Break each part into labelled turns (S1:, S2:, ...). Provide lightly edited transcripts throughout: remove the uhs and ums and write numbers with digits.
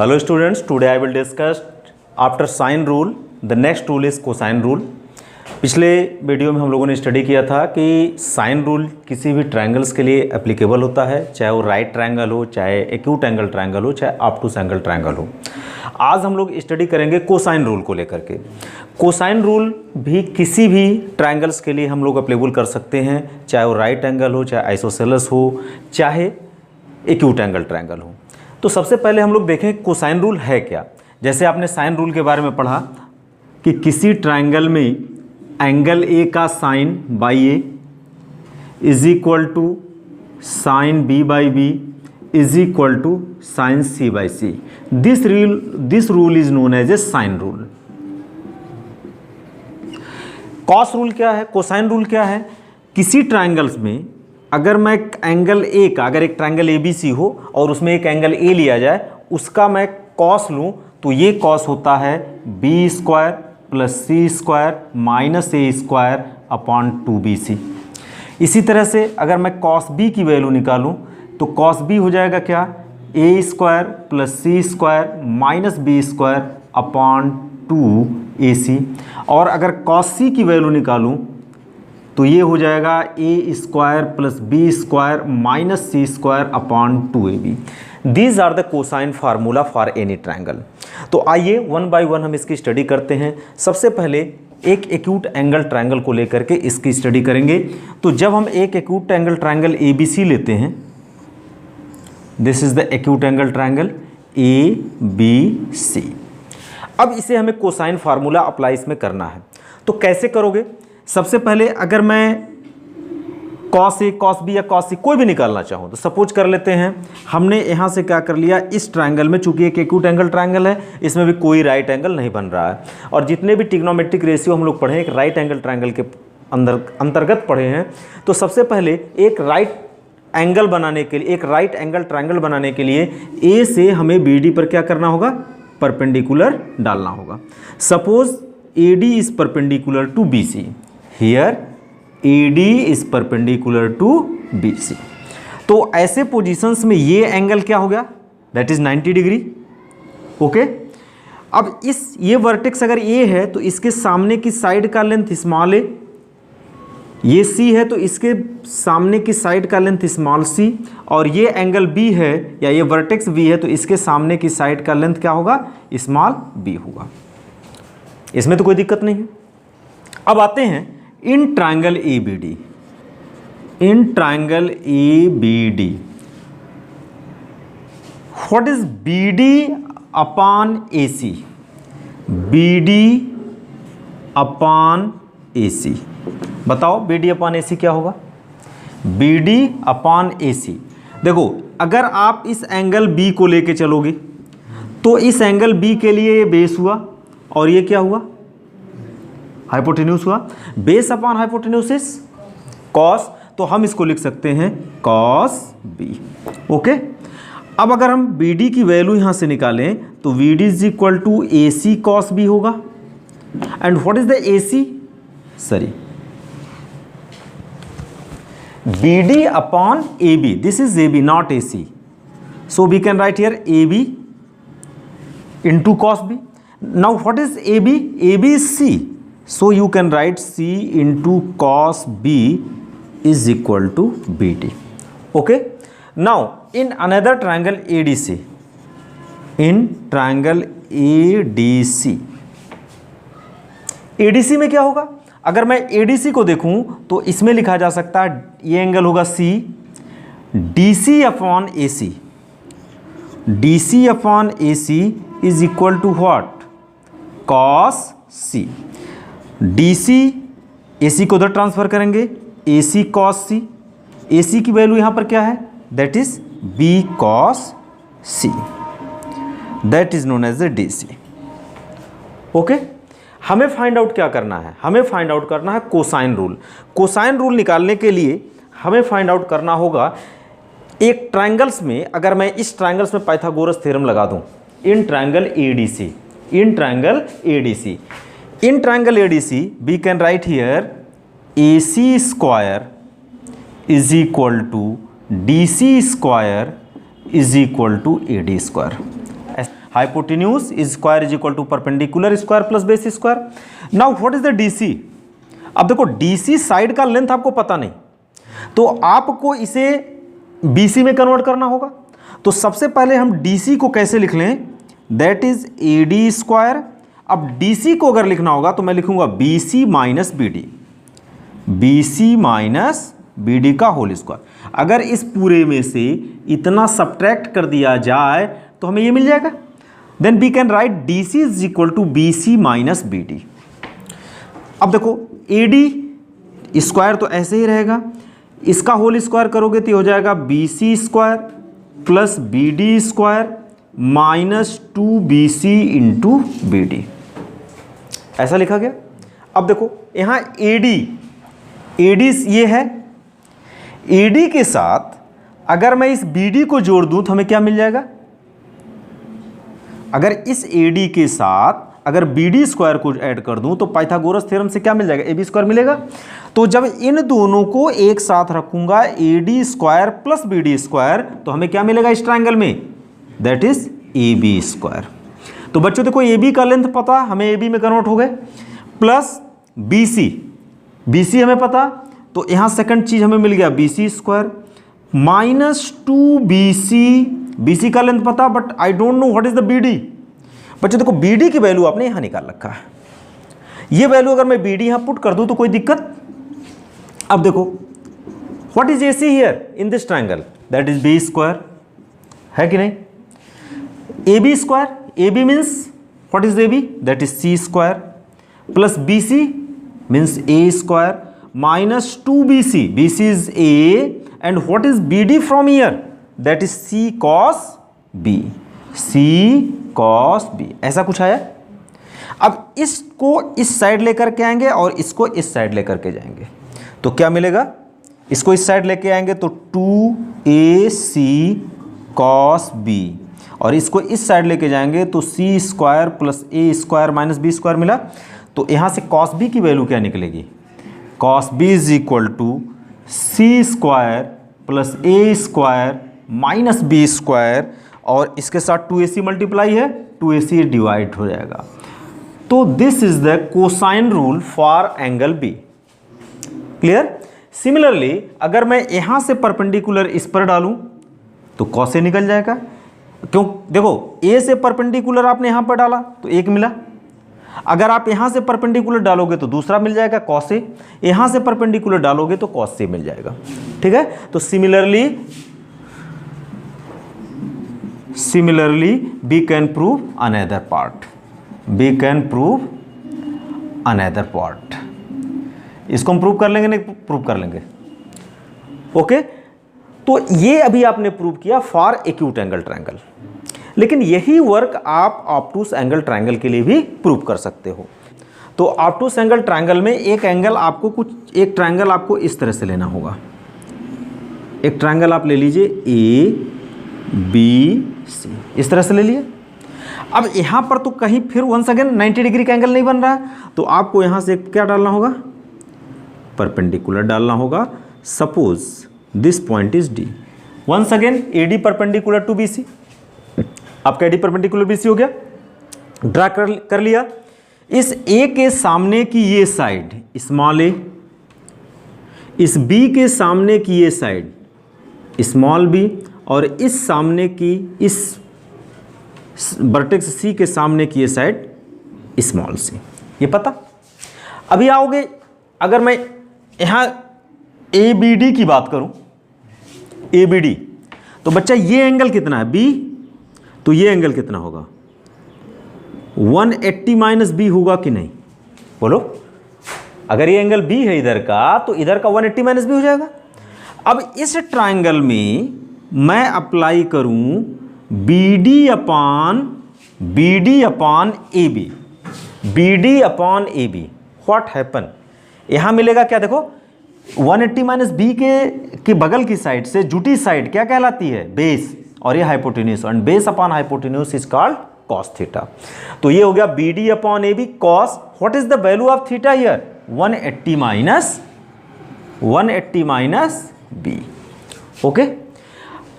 S1: Hello students, today I will discuss after sine rule, the next rule is cosine rule. पिछले video में हम लोगों ने study किया था कि साइन रूल किसी भी ट्रायंगल्स के लिए एप्लीकेबल होता है, चाहे वो राइट ट्रायंगल हो, चाहे एक्यूट एंगल ट्रायंगल हो, चाहे ऑब्टूस एंगल ट्रायंगल हो। आज हम लोग स्टडी करेंगे कोसाइन रूल को लेकर के। कोसाइन रूल भी किसी भी ट्रायंगल्स के लिए हम लोग एप्लीकेबल कर सकते हैं, चाहे वो राइट एंगल हो, चाहे आइसोसेलेस हो, चाहे एक्यूट एंगल ट्रायंगल हो। तो सबसे पहले हम लोग देखें कोसाइन रूल है क्या। जैसे आपने साइन रूल के बारे में पढ़ा कि किसी ट्रायंगल में एंगल ए का sine by A is equal to sine B by B is equal to sine C by C. This rule is known as a sine rule. Cos rule क्या है, कोसाइन रूल क्या है? किसी triangles में अगर मैं angle A का, अगर एक ट्रायंगल ए बी सी हो और उसमें एक एंगल ए लिया जाए, उसका मैं कॉस लूँ तो ये कॉस होता है B square plus C square minus A square upon 2bc। इसी तरह से अगर मैं कॉस बी की वैल्यू निकालूं तो कॉस बी हो जाएगा क्या, ए स्क्वायर प्लस सी square minus B square upon 2ac। और अगर कॉस सी की वैल्यू निकालूं तो ये हो जाएगा a square plus B square minus C square upon 2ab। These are the cosine formula for any triangle. तो आइए वन बाय वन हम इसकी स्टडी करते हैं। सबसे पहले एक एक्यूट एंगल ट्रायंगल को लेकर के इसकी स्टडी करेंगे। तो जब हम एक acute angle triangle A B C लेते हैं, this is the acute angle triangle A B C. अब इसे हमें कोसाइन फार्मूला अप्लाई इसमें करना है। तो कैसे करोगे? सबसे पहले अगर मैं कॉस ए, कॉस बी या कॉस सी कोई भी निकालना चाहूँ तो सपोज कर लेते हैं हमने यहाँ से क्या कर लिया, इस ट्रायंगल में चूंकि एक एक्यूट एंगल ट्रायंगल है, इसमें भी कोई राइट एंगल नहीं बन रहा है। और जितने भी ट्रिग्नोमेट्रिक रेशियो हम लोग पढ़े एक राइट एंगल ट्रायंगल के अंतर्गत पढ़े हैं, तो सबसे पहले एक राइट एंगल बनाने के लिए, एक राइट एंगल ट्रायंगल बनाने के लिए ए से हमें बी डी पर क्या करना होगा, परपेंडिकुलर डालना होगा। Suppose A D is perpendicular to B C, here AD is perpendicular to BC। तो ऐसे पोजीशंस में ये एंगल क्या हो गया, दैट इज 90 डिग्री। ओके, अब ये वर्टेक्स अगर A है तो इसके सामने की साइड का लेंथ स्मॉल a, ये C है तो इसके सामने की साइड का लेंथ स्मॉल c, और ये एंगल B है या ये वर्टेक्स B है तो इसके सामने की साइड का लेंथ क्या होगा, स्मॉल b होगा। इसमें तो कोई दिक्कत नहीं है। अब आते हैं इन triangle A B D. In triangle A B D what is B D upon A C? B D upon A C, बताओ B D upon A C क्या होगा? B D upon A C, देखो अगर आप इस angle B को लेके चलोगे तो इस एंगल बी के लिए ये बेस हुआ और ये क्या हुआ, हाइपोटेन्यूज हुआ। Base upon hypotenuse is cos, तो हम इसको लिख सकते हैं कॉस बी। ओके, अब अगर हम बी डी की वैल्यू यहां से निकालें तो B D is equal to A C cos B होगा। And what is the A C, sorry B D upon A B, this is A B not A C, so we can write here A B into cos B. Now what is A B? A B is C, so you can write c into cos b is equal to bt. Okay, now in another triangle ADC, in triangle ADC, ADC में क्या होगा? अगर मैं ADC को देखूं तो इसमें लिखा जा सकता है ये एंगल होगा c, DC upon AC, DC upon AC is equal to what, cos c। DC AC को उधर ट्रांसफर करेंगे, AC cos C, AC की वैल्यू यहां पर क्या है, that is B cos C, that is known as a DC। Okay, हमें find out क्या करना है, हमें फाइंड आउट करना है कोसाइन रूल। कोसाइन रूल निकालने के लिए हमें फाइंड आउट करना होगा एक ट्रायंगल्स में, अगर मैं इस ट्रायंगल्स में पाइथागोरस थ्योरम लगा दूं, in triangle ADC, in triangle ADC, in triangle ADC we can write here AC square is equal to DC square is equal to AD square। Hypotenuse square is equal to perpendicular square plus base square. Now what is the DC? अब देखो DC side का length आपको पता नहीं, तो आपको इसे BC में कन्वर्ट करना होगा। तो सबसे पहले हम डीसी को कैसे लिख लें, दैट इज एडी स्क्वायर। अब डीसी को अगर लिखना होगा तो मैं लिखूंगा BC minus BD, BC minus BD का होल स्क्वायर। अगर इस पूरे में से इतना सब्ट्रैक्ट कर दिया जाए तो हमें ये मिल जाएगा। Then we can write DC is equal to BC minus BD. अब देखो एडी स्क्वायर तो ऐसे ही रहेगा, इसका होल स्क्वायर करोगे तो हो जाएगा BC square plus BD square minus 2BC into BD, ऐसा लिखा गया। अब देखो यहां एडी ये है, एडी के साथ अगर मैं इस बीडी को जोड़ दूं तो हमें क्या मिल जाएगा? अगर इस एडी के साथ अगर बीडी स्क्वायर को ऐड कर दूं तो पाइथागोरस थ्योरम से क्या मिल जाएगा? एबी स्क्वायर मिलेगा। तो जब इन दोनों को एक साथ रखूंगा AD square plus BD square तो हमें क्या मिलेगा इस ट्रायंगल में? That is AB square. तो बच्चों देखो एबी का लेंथ पता, हमें एबी में कन्वर्ट हो गए, प्लस बीसी हमें पता, तो यहां सेकंड चीज हमें मिल गया बीसी स्क्वायर माइनस 2BC का लेंथ पता, but I don't know what is the BD. बच्चों देखो बीडी की वैल्यू आपने यहां निकाल रखा है, ये वैल्यू अगर मैं बीडी यहां पुट कर दूं तो कोई दिक्कत? अब देखो what is AC here in this triangle? That is B square, है कि नहीं? AB square, AB means what is AB? That is C square plus BC means A square minus 2BC, BC is A and what is BD from here? That is C cos B, C cos B, ऐसा कुछ आया। अब इसको इस side लेकर के आएंगे और इसको इस साइड लेकर के जाएंगे तो क्या मिलेगा? इसको इस साइड लेके आएंगे तो 2AC cos B और इसको इस साइड लेके जाएंगे तो C square plus A square minus B square मिला। तो यहाँ से cos B की वैल्यू क्या निकलेगी? cos B is equal to C square plus A square minus B square और इसके साथ 2AC मल्टीप्लाई है, 2AC डिवाइड हो जाएगा। तो this is the cosine rule for angle B। Clear? Similarly अगर मैं यहां से परपेंडिकुलर इस पर डालूं तो cos A निकल जाएगा। क्यों? देखो A से परपेंडिकुलर आपने यहां पर डाला तो एक मिला, अगर आप यहां से परपेंडिकुलर डालोगे तो दूसरा मिल जाएगा cos A, यहां से परपेंडिकुलर डालोगे तो cos A मिल जाएगा। ठीक है? तो similarly we can prove another part, we can prove another part। इसको हम प्रूव कर लेंगे, नहीं प्रूव कर लेंगे? ओके, तो ये अभी आपने प्रूव किया फॉर एक्यूट एंगल ट्रायंगल, लेकिन यही वर्क आप ऑब्टूस एंगल ट्रायंगल के लिए भी प्रूव कर सकते हो। तो ऑब्टूस एंगल ट्रायंगल में एक ट्रायंगल आपको इस तरह से लेना होगा। एक ट्रायंगल आप ले लीजिए ABC, इस तरह से ले लिए। अब यहां पर तो कहीं फिर वंस अगेन 90 डिग्री का एंगल नहीं बन रहा है, तो आपको यहां से क्या डालना होगा? परपेंडिकुलर डालना होगा। Suppose this point is D, once again AD perpendicular to BC। आपका AD परपेंडिकुलर BC हो गया, ड्रा कर लिया। इस A के सामने की ये साइड स्मॉल a, इस B के सामने की ये साइड स्मॉल b और इस सामने की इस वर्टेक्स C के सामने की ये साइड स्मॉल c। ये पता? अभी आओगे अगर मैं यहां ABD की बात करूं, ABD, तो बच्चा ये एंगल कितना है? B, तो ये एंगल कितना होगा? 180 माइनस B होगा कि नहीं? बोलो। अगर ये एंगल B है इधर का तो इधर का 180 माइनस B हो जाएगा। अब इस ट्रायंगल में मैं अप्लाई करूं BD upon AB, BD upon AB, what happen? यहां मिलेगा क्या? देखो 180 माइनस B के बगल की साइड से जुटी साइड क्या कहलाती है? बेस, और ये hypotenuse, and base upon hypotenuse is called cos theta. तो ये हो गया BD upon AB cos, what is the value of theta here? 180 minus B। Okay,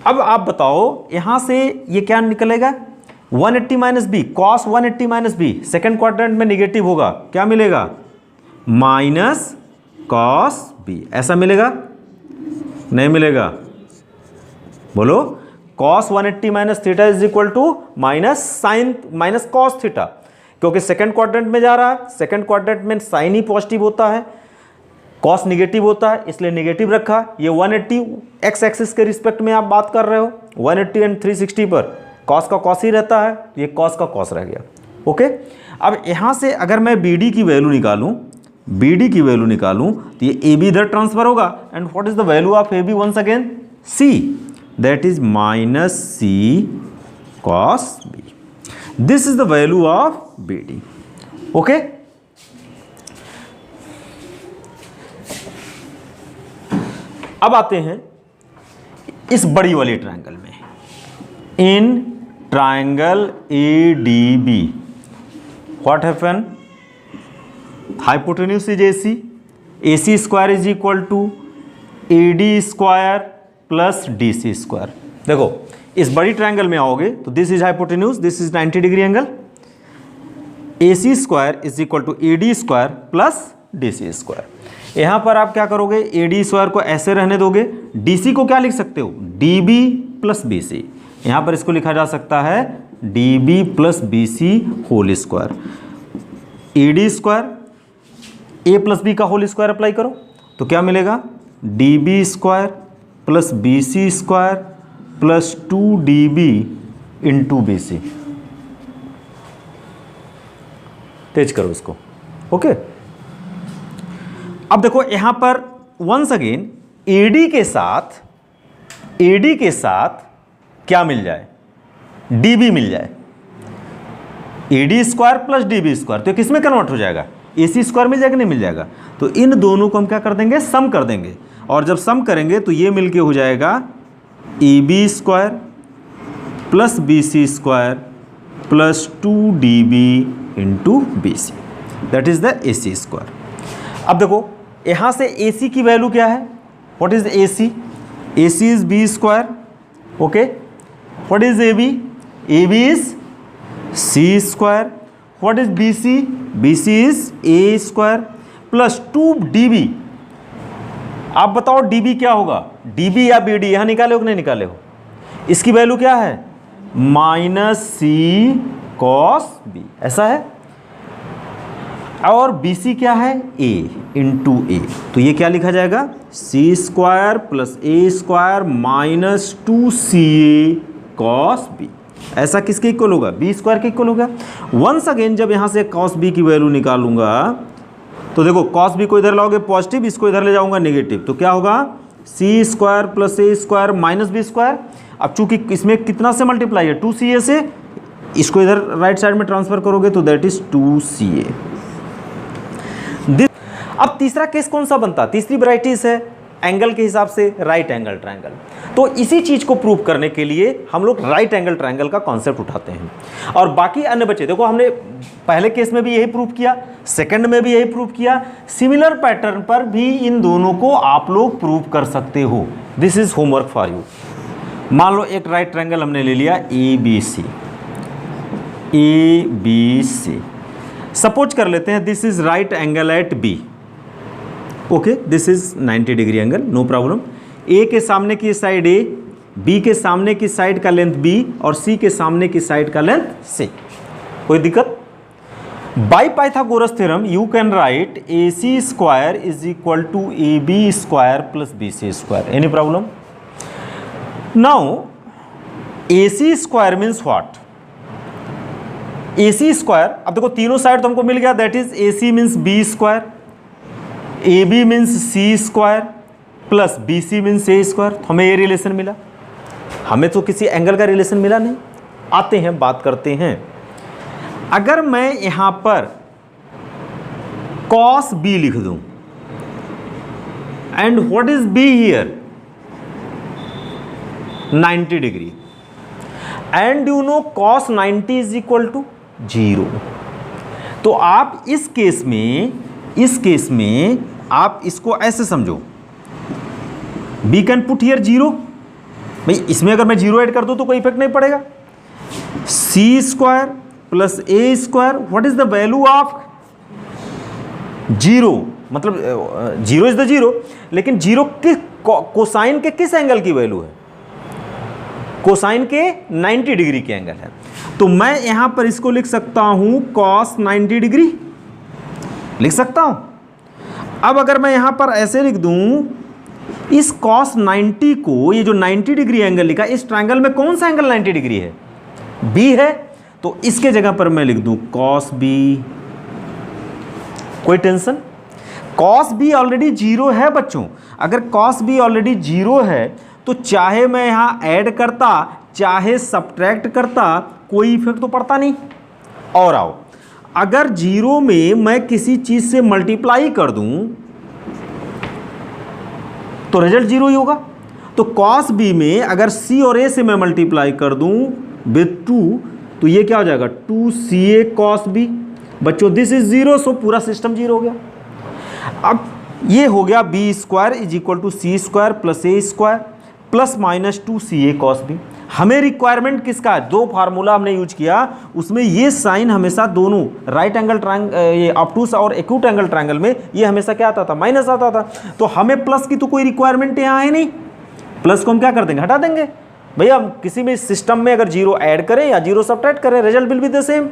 S1: अब आप बताओ यहां से ये क्या निकलेगा? 180 minus B, cos 180 minus B, second quadrant में निगेटिव होगा, क्या मिलेगा? Minus cos B. ऐसा मिलेगा? नहीं मिलेगा। बोलो, cos 180 minus theta is equal to minus sign minus cos theta, क्योंकि सेकंड क्वाड्रेंट में जा रहा है, सेकंड क्वाड्रेंट में साइन ही पॉजिटिव होता है, कॉस निगेटिव होता है, इसलिए निगेटिव रखा। ये 180 एक्स एक्सिस के रिस्पेक्ट में आप बात कर रहे हो, 180 एंड 360 पर कॉस का कॉस ही रहता है, ये कॉस का कॉस रह गया। ओके, अब यहां से अगर मैं BD की वैल्यू निकालूं, BD की वैल्यू निकालूं तो ये AB इधर ट्रांसफर होगा, and what is the value of AB once again? C, that is minus C cos B. This is the value of BD. Okay, अब आते हैं इस बड़ी वाली ट्रायंगल में। In triangle ADB what happen? Hypotenuse is AC square is equal to AD square plus DC square. देखो, इस बड़ी ट्रायंगल में आओगे तो this is hypotenuse, this is 90 degree angle, AC square is equal to AD square plus DC square. यहां पर आप क्या करोगे? AD स्क्वायर को ऐसे रहने दोगे, DC को क्या लिख सकते हो? DB plus BC। यहां पर इसको लिखा जा सकता है DB plus BC whole square. AD square A plus B का होल स्क्वायर अप्लाई करो तो क्या मिलेगा? DB square plus BC square plus 2DB into BC। तेज करो इसको। ओके, अब देखो यहां पर वंस अगेन AD के साथ क्या मिल जाए? DB मिल जाए। AD square plus DB square तो किस में कन्वर्ट हो जाएगा? AC स्क्वायर मिल जाएगा, नहीं मिल जाएगा? तो इन दोनों को हम क्या कर देंगे? सम कर देंगे, और जब सम करेंगे तो ये मिलके हो जाएगा AB square plus BC square plus 2DB into BC, that is the AC square. अब देखो यहां से AC की वैल्यू क्या है? What is AC? AC is B square. Okay, what is AB? AB is C square. What is BC? BC is A square plus 2DB। आप बताओ DB क्या होगा? DB या BD यहां निकाले हो कि नहीं निकाले हो? इसकी वैल्यू क्या है? माइनस C cos B, ऐसा है। और BC क्या है? A इंटू A, तो ये क्या लिखा जाएगा? C square plus A square minus 2CA cos B। ऐसा किसके इक्वल होगा? B स्क्वायर के इक्वल होगा। वंस अगेन जब यहां से cos B की वैल्यू निकालूंगा तो देखो cos B को इधर लाओगे पॉजिटिव, इसको इधर ले जाऊंगा नेगेटिव, तो क्या होगा? C square plus A square minus B square. अब चूंकि इसमें कितना से मल्टीप्लाई है? 2CA से, इसको इधर राइट साइड में ट्रांसफर करोगे तो दैट इज 2CA। अब तीसरा केस कौन सा बनता? तीसरी वैरायटीज है एंगल के हिसाब से राइट एंगल ट्रायंगल। तो इसी चीज को प्रूव करने के लिए हम लोग राइट एंगल ट्रायंगल का कॉन्सेप्ट उठाते हैं, और बाकी अन्य बचे देखो हमने पहले केस में भी यही प्रूव किया, सेकंड में भी यही प्रूव किया, सिमिलर पैटर्न पर भी इन दोनों को आप लोग प्रूव कर सकते हो। This is homework for you. मान लो एक राइट ट्रायंगल हमने ले लिया ABC, सपोज कर लेते हैं this is right angle at B। Okay, this is 90 degree angle, no problem. A के सामने की साइड A, B के सामने की साइड का लेंथ B और C के सामने की साइड का लेंथ C। कोई दिक्कत? By Pythagoras theorem you can write AC square is equal to AB square plus BC square. Any problem? Now AC square means what? AC square, अब देखो तीनों साइड तो हमको मिल गया, that is AC means B square, AB means C square plus BC means A square. तो हमें ये रिलेशन मिला, हमें तो किसी एंगल का रिलेशन मिला नहीं। आते हैं बात करते हैं, अगर मैं यहां पर cos B लिख दूं and what is B here? 90 degree, and you know cos 90 is equal to 0। तो आप इस केस में आप इसको ऐसे समझो, बी कैन पुट हियर 0। भाई इसमें अगर मैं 0 ऐड कर दूं तो कोई इफेक्ट नहीं पड़ेगा, C square plus A square, what is the value of zero, मतलब जीरो इज द जीरो, लेकिन जीरो के कोसाइन के किस एंगल की वैल्यू है? कोसाइन के 90 डिग्री के एंगल है। तो मैं यहां पर इसको लिख सकता हूं cos 90 डिग्री, लिख सकता हूं। अब अगर मैं यहां पर ऐसे लिख दूं, इस cos 90 को, ये जो 90 डिग्री एंगल लिखा, इस ट्रायंगल में कौन सा एंगल 90 डिग्री है? B है। तो इसके जगह पर मैं लिख दूं cos B। कोई tension? cos B already zero है बच्चों। अगर cos B ऑलरेडी जीरो है तो चाहे मैं यहां ऐड करता चाहे सब्ट्रैक्ट करता, कोई इफेक्ट तो पड़ता नहीं। और आओ, अगर जीरो में मैं किसी चीज से मल्टीप्लाई कर दूं तो रिजल्ट जीरो ही होगा। तो cos B में अगर C और A से मैं मल्टीप्लाई कर दूं विथ 2, तो ये क्या हो जाएगा? 2CA cos B। बच्चों दिस इज जीरो, सो पूरा सिस्टम जीरो हो गया। अब ये हो गया B square is equal to C square plus A square plus minus 2CA cos B। हमें रिक्वायरमेंट किसका है? दो फार्मूला हमने यूज किया, उसमें ये साइन हमेशा दोनों राइट एंगल ट्रायंगल, ये ऑब्टूस और एक्यूट एंगल ट्रायंगल में ये हमेशा क्या आता था? माइनस आता था। तो हमें प्लस की तो कोई रिक्वायरमेंट यहाँ है नहीं, प्लस को हम क्या कर देंगे? हटा देंगे। भैया किसी भी सिस्टम में अगर जीरो ऐड करें या जीरो सब्ट्रैक्ट करें, result will be the same.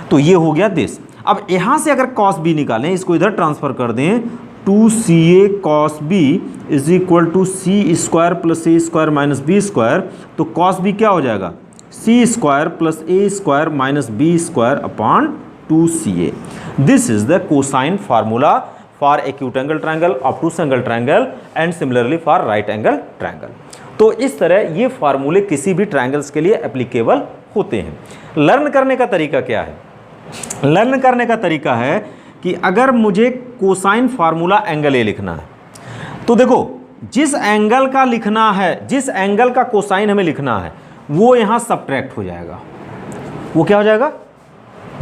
S1: तो ये हो गया दिस। अब यहां से अगर cos B निकालें, इसको इधर ट्रांसफर कर दें, 2CA cos B is equal to C square plus A square minus B square. तो cos B क्या हो जाएगा? C square plus A square minus B square upon 2CA। This is the cosine formula for acute angle triangle, obtuse angle triangle and similarly for right angle triangle. तो इस तरह ये फार्मूले किसी भी ट्रायंगल्स के लिए एप्लीकेबल होते हैं। लर्न करने का तरीका क्या है? लर्न करने का तरीका है कि अगर मुझे कोसाइन फार्मूला एंगल ए लिखना है, तो देखो जिस एंगल का लिखना है, जिस एंगल का कोसाइन हमें लिखना है, वो यहां सब्ट्रैक्ट हो जाएगा। वो क्या हो जाएगा?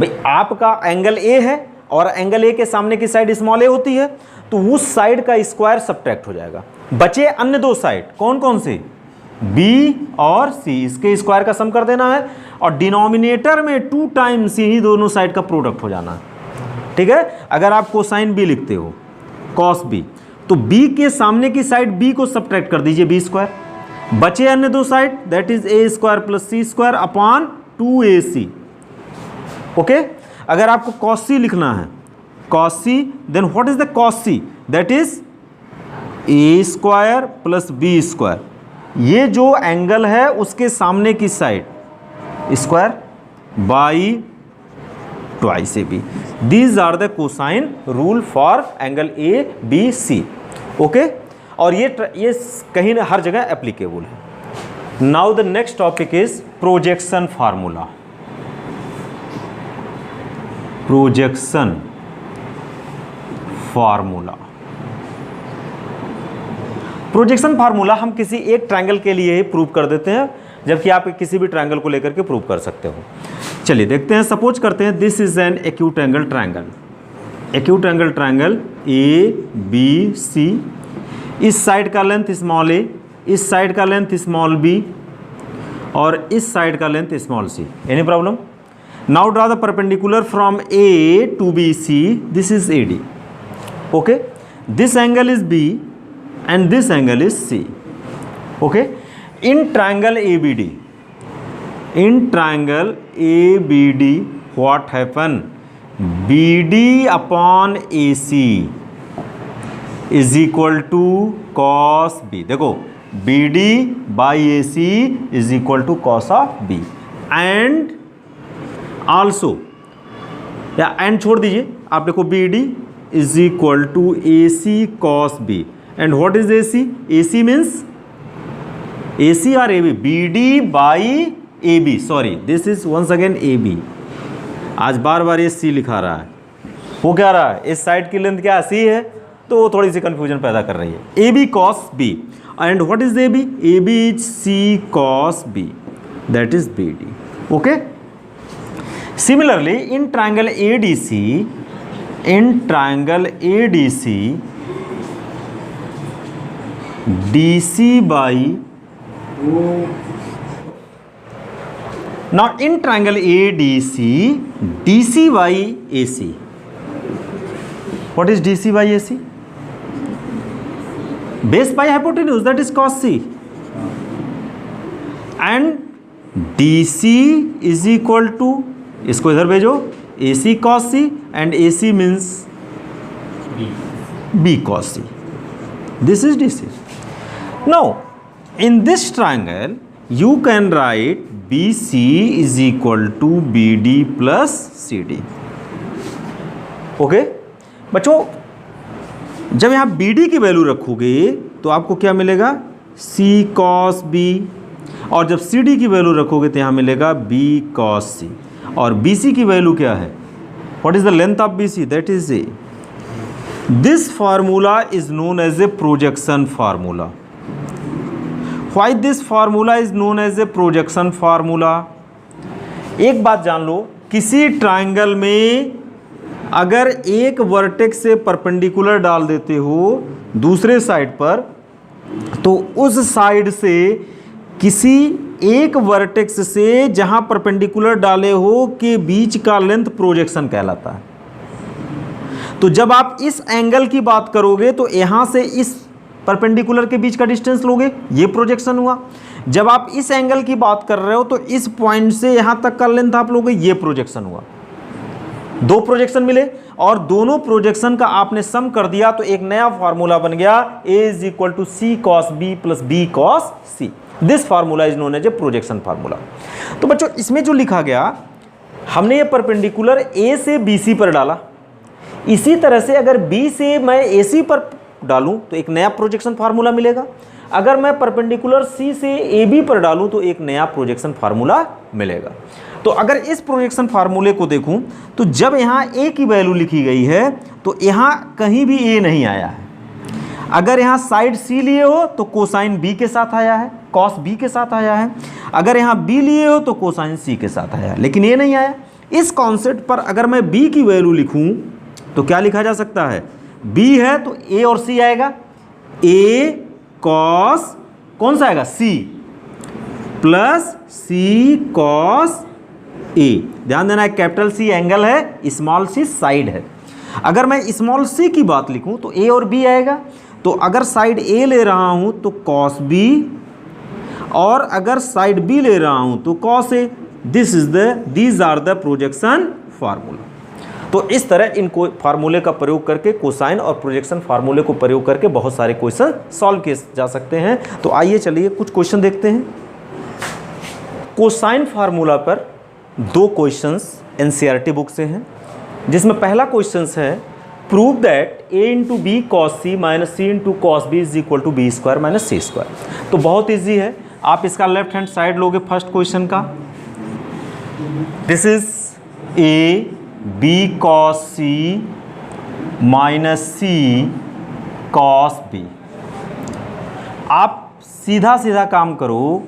S1: भाई आपका एंगल ए है और एंगल ए के सामने की साइड स्मॉल ए होती है, तो उस साइड का स्क्वायर सब्ट्रैक्ट हो जाएगा। बचे अन्य दो साइड कौन कौन से? बी और सी, इसके स्क्वायर का सम कर देना है और डिनोमिनेटर में 2 टाइम्स ही दोनों साइड का प्रोडक्ट हो जाना है। ठीक है? अगर आप कोसाइन बी लिखते हो cos B, तो बी के सामने की साइड बी को सब्ट्रैक्ट कर दीजिए बी स्क्वायर। बचे अन्य दो side that is A square plus C square upon 2AC। Okay? अगर आपको cos C लिखना है, cos C, then what is the cos C? That is A square plus B square. ये जो एंगल है उसके सामने की side square by twice A B. These are the cosine rule for angle A B C. Okay? और ये कहीं ना हर जगह एप्लीकेबल है। Now the next topic is projection formula. Projection formula. Projection formula हम किसी एक ट्रायंगल के लिए ही प्रूव कर देते हैं, जबकि आप किसी भी ट्रायंगल को लेकर के प्रूव कर सकते हो। चलिए देखते हैं। सपोज करते हैं this is an acute angle triangle. Acute angle triangle A B C. इस साइड का लेंथ स्मॉल ए, इस साइड का लेंथ स्मॉल बी और इस साइड का length small C. Any problem? Now draw the perpendicular from A to B C. This is A D. Okay? This angle is B and this angle is C. Okay? In triangle ABD, what happen? BD upon AC is equal to cos B. देखो BD by AC is equal to cos of B and also या and छोड़ दीजिए, आप देखो BD is equal to AC cos B. And what is AC? AC means AC or AB? BD by AB. Sorry, this is once again AB. आज बार बार ये C लिखा रहा है। वो क्या रहा है? इस साइड की लेंथ क्या C है, तो वो थोड़ी सी कंफ्यूजन पैदा कर रही है। AB cos B. And what is AB? AB is C cos B. That is BD. Okay? Similarly, in triangle ADC, DC by Now in triangle ADC, DC by AC. What is DC by AC? Base by hypotenuse, that is cos C. And DC is equal to, इसको इधर भेजो, AC cos C, and AC means B cos C. This is DC. Now in this triangle you can write BC is equal to BD plus CD. Okay बच्चों, जब यहाँ BD की value रखोगे तो आपको क्या मिलेगा? C cos B, और जब CD की वैल्यू रखोगे तो यहाँ मिलेगा B cos C, और BC की वैल्यू क्या है? What is the length of BC? That is A. This formula is known as a projection formula. Why this formula is known as a projection formula? एक बात जान लो, किसी triangle में अगर एक वर्टेक्स से परपेंडिकुलर डाल देते हो दूसरे साइड पर, तो उस साइड से किसी एक वर्टेक्स से जहां परपेंडिकुलर डाले हो के बीच का लेंथ प्रोजेक्शन कहलाता है। तो जब आप इस एंगल की बात करोगे तो यहां से इस परपेंडिकुलर के बीच का डिस्टेंस लोगे, ये प्रोजेक्शन हुआ। जब आप इस एंगल की बात कर रहे हो तो इस पॉइंट से यहां तक का लेंथ आप लोगे, ये प्रोजेक्शन हुआ। दो प्रोजेक्शन मिले और दोनों प्रोजेक्शन का आपने सम कर दिया तो एक नया फॉर्मूला बन गया, A is equal to C cos B plus B cos C। This formula is known as a projection formula. तो बच्चों इसमें जो लिखा गया, हमने ये परपेंडिकुलर A से BC पर डाला, इसी तरह से अगर B से मैं AC पर डालूं तो एक नया प्रोजेक्शन फार्मूला मिलेगा। अगर मैं परपेंडिकुलर C से AB पर डालूं तो एक नया प्रोजेक्शन फार्मूला मिलेगा। तो अगर इस प्रोजेक्शन फार्मूले को देखूं तो जब यहाँ A की वैल्यू लिखी गई है तो यहाँ कहीं भी A नहीं आया है। अगर यहाँ साइड C लिए हो तो कोसाइन B के साथ आया है, कॉस B के साथ आया है। अगर यहाँ B लिए हो तो कोसाइन C के साथ आया है, लेकिन A नहीं आया। इस कॉन्सेप्ट पर अगर मैं B की वैल्यू लिखूं तो क्या लिखा जा सकता है? B है तो A और C आएगा, A cos कौन सा आएगा? C plus C cos A। ध्यान देना, कैपिटल C एंगल है, स्मॉल c साइड है। अगर मैं स्मॉल c की बात लिखूं तो A और B आएगा। तो अगर साइड A ले रहा हूं तो cos B, और अगर साइड B ले रहा हूं तो cos A। These are the projection formula. तो इस तरह इन फार्मूले का प्रयोग करके, कोसाइन और प्रोजेक्शन फार्मूले को प्रयोग करके बहुत सारे क्वेश्चन सॉल्व किए जा सकते हैं। तो आइए चलिए कुछ क्वेश्चन देखते हैं। कोसाइन फार्मूला पर दो क्वेश्चंस एनसीईआरटी बुक से हैं, जिसमें पहला क्वेश्चन है prove that A into B cos C minus C into cos B is equal to B square minus C square. तो बहुत ईजी है, आप इसका लेफ्ट हैंड साइड लोगे फर्स्ट क्वेश्चन का। This is A B cos C minus C cos B. आप सीधा सीधा काम करो,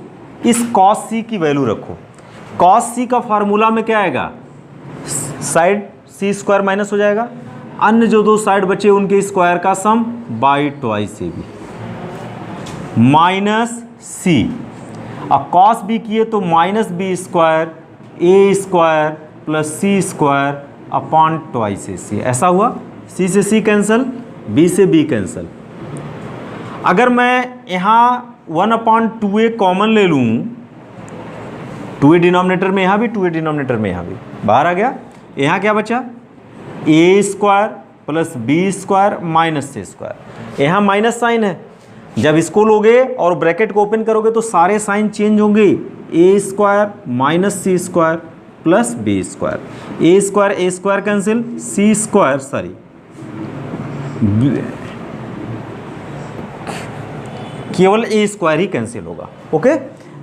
S1: इस कॉस सी की वैल्यू रखो। कॉस सी का फार्मूला में क्या आएगा? साइड सी स्क्वायर माइनस हो जाएगा, अन्य जो दो साइड बचे उनके स्क्वायर का sum by twice A B minus C. अब कॉस बी किए तो minus B square A square plus C square upon twice A C. ऐसा हुआ, सी से सी कैंसिल, बी से बी कैंसिल। अगर मैं यहाँ 1/2a कॉमन ले लूँ, 2a डिनोमिनेटर में यहाँ भी, 2a डिनोमिनेटर में यहाँ भी बाहर आ गया। यहाँ क्या बचा? a square plus B square minus C square. यहाँ माइनस साइन है, जब इसको लोगे और ब्रैकेट को ओपन करोगे तो सारे साइन चेंज होंगे। a square minus C square plus B square, a square cancel, C square sorry केवल a स्क्वायर ही कैंसिल होगा। ओके,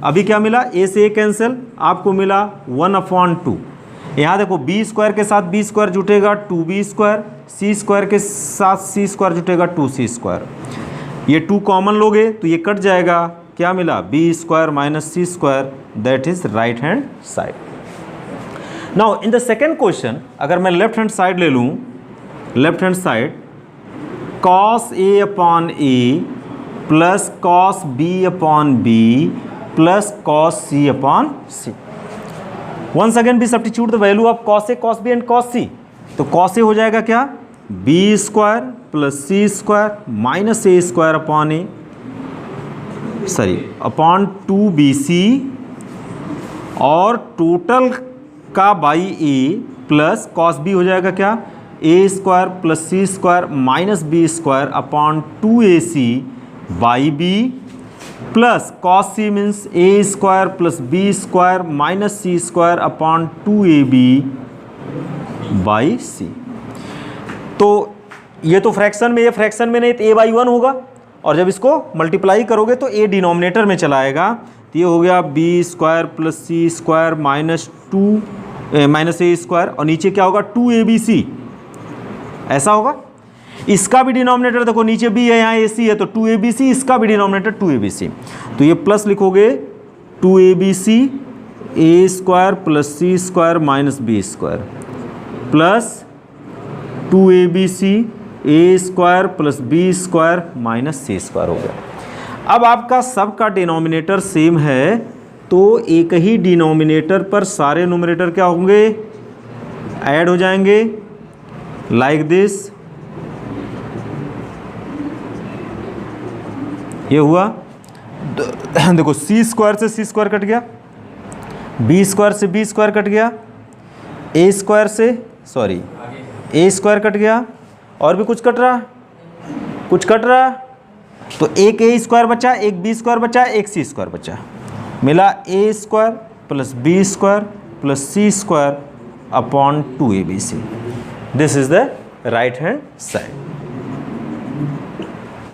S1: अभी क्या मिला? a से a कैंसिल, आपको मिला 1/2। यहाँ देखो b स्क्वायर के साथ b स्क्वायर जुटेगा 2b स्क्वायर, c स्क्वायर के साथ c स्क्वायर जुटेगा 2c स्क्वायर। ये 2 कॉमन लोगे तो ये कट जाएगा, क्या मिला? b square minus c square, that is right hand side. Now in the second question अगर मैं लेफ्ट हैंड साइड ले लूँ, left hand side cos a upon a plus cos b upon b plus cos c upon c। Once again भी substitute the value of cos A cos B and cos C. तो cos A हो जाएगा क्या, B square plus C square minus A square upon A, sorry upon 2bc और total का by A plus cos B हो जाएगा क्या, ए square plus C square minus B square upon 2ac by B plus cos C means A square plus B square minus C square upon 2ab by C. तो ये तो fraction में, ये fraction में नहीं तो a/1 होगा, और जब इसको मल्टीप्लाई करोगे तो a डिनोमिनेटर में चला आएगा। तो ये हो गया B square plus C square minus A square, और नीचे क्या होगा 2abc, ऐसा होगा। इसका भी डिनोमिनेटर देखो, नीचे b है, यहाँ ac है, तो 2abc, इसका भी डिनोमिनेटर 2abc। तो ये प्लस लिखोगे 2abc A square plus C square minus B square plus 2abc A square plus B square minus C square हो गया। अब आपका सबका डिनोमिनेटर सेम है, तो एक ही डिनोमिनेटर पर सारे न्यूमरेटर क्या होंगे, ऐड हो जाएंगे, लाइक दिस। ये हुआ, देखो सी स्क्वायर से सी स्क्वायर कट गया, बी स्क्वायर से बी स्क्वायर कट गया, ए स्क्वायर से सॉरी ए स्क्वायर कट गया, और भी कुछ कट रहा, कुछ कट रहा, तो एक ए स्क्वायर बचा, एक बी स्क्वायर बचा, एक सी स्क्वायर बचा, मिला A square plus B square plus C square upon 2abc। This is the right hand side.